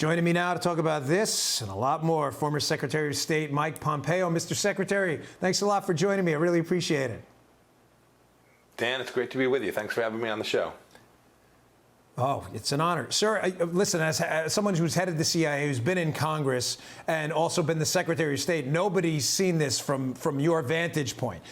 Joining me now to talk about this and a lot more, former Secretary of State Mike Pompeo. Mr. Secretary, thanks a lot for joining me. I really appreciate it. Dan, it's great to be with you. Thanks for having me on the show. Oh, it's an honor. Sir, listen, as someone who's headed the CIA, who's been in Congress and also been the Secretary of State, nobody's seen this from your vantage point.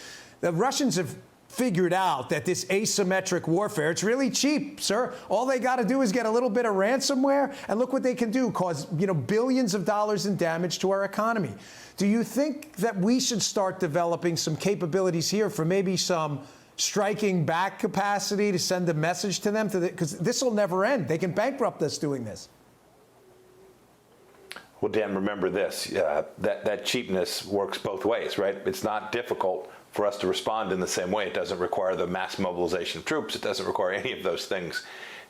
The Russians have figured out that this asymmetric warfare, it's really cheap, sir. All they got to do is get a little bit of ransomware, and look what they can do, cause billions of dollars in damage to our economy. Do you think that we should start developing some capabilities here for maybe some striking back capacity to send a message to them? Because this will never end. They can bankrupt us doing this. Well, Dan, remember this, that cheapness works both ways, right? It's not difficult for us to respond in the same way. It doesn't require the mass mobilization of troops. It doesn't require any of those things.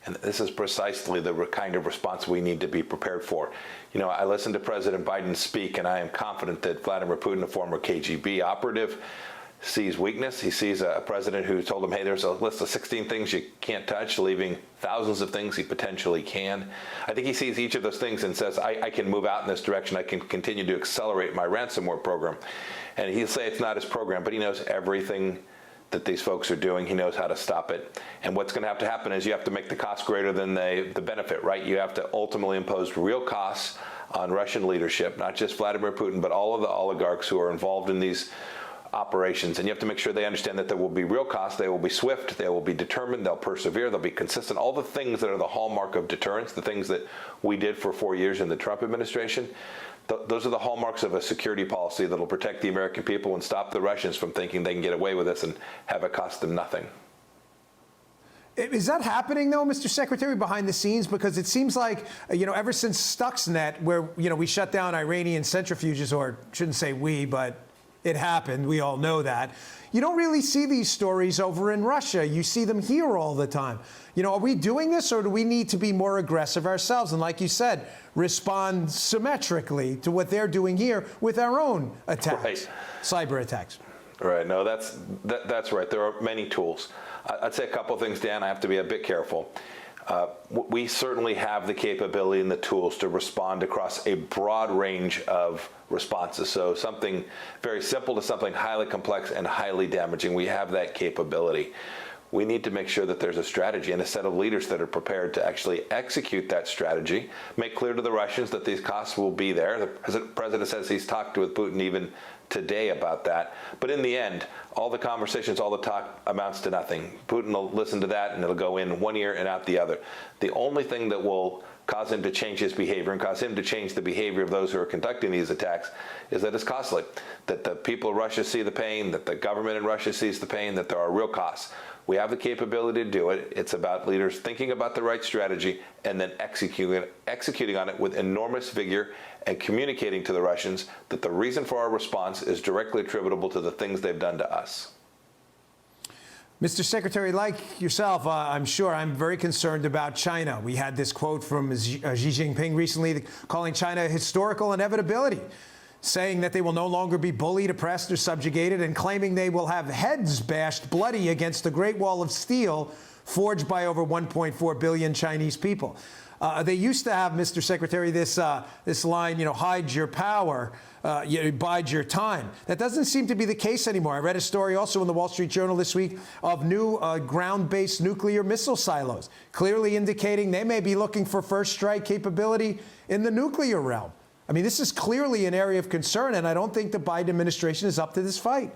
And this is precisely the kind of response we need to be prepared for. I listened to President Biden speak, and I am confident that Vladimir Putin, a former KGB operative, sees weakness. He sees a president who told him, hey, there's a list of 16 things you can't touch, leaving thousands of things he potentially can. I think he sees each of those things and says, I can move out in this direction. I can continue to accelerate my ransomware program. And he'll say it's not his program, but he knows everything that these folks are doing. He knows how to stop it. And what's going to have to happen is you have to make the cost greater than the benefit, right? You have to ultimately impose real costs on Russian leadership, not just Vladimir Putin, but all of the oligarchs who are involved in these operations. And you have to make sure they understand that there will be real costs, they will be swift, they will be determined, they'll persevere, they'll be consistent. All the things that are the hallmark of deterrence, the things that we did for 4 years in the Trump administration, those are the hallmarks of a security policy that will protect the American people and stop the Russians from thinking they can get away with this and have it cost them nothing. Is that happening, though, Mr. Secretary, behind the scenes? Because it seems like, ever since Stuxnet, where, we shut down Iranian centrifuges, or shouldn't say we, but it happened. We all know that. You don't really see these stories over in Russia. You see them here all the time. Are we doing this, or do we need to be more aggressive ourselves? And like you said, respond symmetrically to what they're doing here with our own attacks, right. Cyber attacks. Right. No, that's right. There are many tools. I'd say a couple of things, Dan. I have to be a bit careful. We certainly have the capability and the tools to respond across a broad range of responses. So something very simple to something highly complex and highly damaging. We have that capability. We need to make sure that there's a strategy and a set of leaders that are prepared to actually execute that strategy, make clear to the Russians that these costs will be there. The president says he's talked with Putin even today about that. But in the end, all the conversations, all the talk amounts to nothing. Putin will listen to that and it'll go in one ear and out the other. The only thing that will cause him to change his behavior and cause him to change the behavior of those who are conducting these attacks is that it's costly, that the people of Russia see the pain, that the government in Russia sees the pain, that there are real costs. We have the capability to do it. It's about leaders thinking about the right strategy and then executing on it with enormous vigor and communicating to the Russians that the reason for our response is directly attributable to the things they've done to us. Mr. Secretary, like yourself, I'm sure I'm very concerned about China. We had this quote from Xi Jinping recently calling China a historical inevitability, saying that they will no longer be bullied, oppressed, or subjugated, and claiming they will have heads bashed bloody against the Great Wall of Steel forged by over 1.4 billion Chinese people. They used to have, Mr. Secretary, this line, hide your power, bide your time. That doesn't seem to be the case anymore. I read a story also in the Wall Street Journal this week of new ground-based nuclear missile silos, clearly indicating they may be looking for first strike capability in the nuclear realm. I mean, this is clearly an area of concern, and I don't think the Biden administration is up to this fight.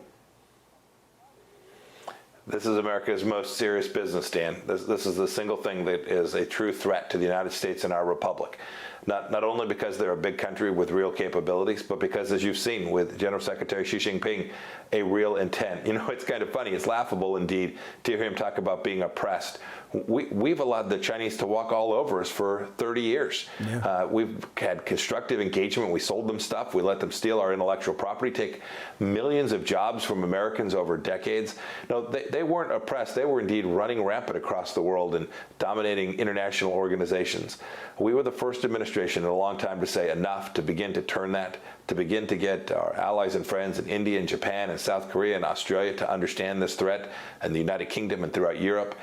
This is America's most serious business, Dan. This is the single thing that is a true threat to the United States and our republic. Not only because they're a big country with real capabilities, but because, as you've seen with General Secretary Xi Jinping, a real intent. It's kind of funny. It's laughable, indeed, to hear him talk about being oppressed. We've allowed the Chinese to walk all over us for 30 years. Yeah. We've had constructive engagement. We sold them stuff. We let them steal our intellectual property, take millions of jobs from Americans over decades. No, they weren't oppressed. They were indeed running rampant across the world and dominating international organizations. We were the first administration in a long time to say enough, to begin to turn that, to begin to get our allies and friends in India and Japan and South Korea and Australia to understand this threat, and the United Kingdom and throughout Europe.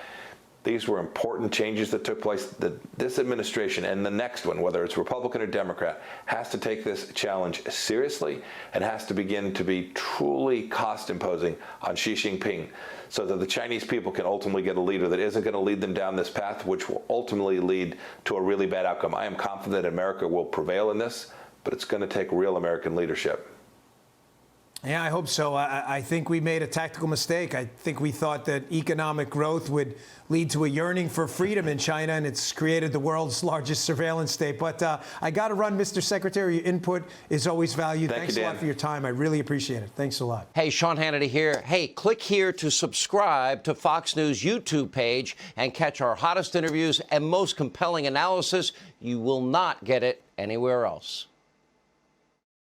These were important changes that took place. This administration and the next one, whether it's Republican or Democrat, has to take this challenge seriously and has to begin to be truly cost-imposing on Xi Jinping so that the Chinese people can ultimately get a leader that isn't going to lead them down this path, which will ultimately lead to a really bad outcome. I am confident America will prevail in this, but it's going to take real American leadership. Yeah, I hope so. I think we made a tactical mistake. I think we thought that economic growth would lead to a yearning for freedom in China, and it's created the world's largest surveillance state. But I got to run, Mr. Secretary. Your input is always valued. Thanks a lot for your time. I really appreciate it. Thanks a lot. Hey, Sean Hannity here. Hey, click here to subscribe to Fox News YouTube page and catch our hottest interviews and most compelling analysis. You will not get it anywhere else.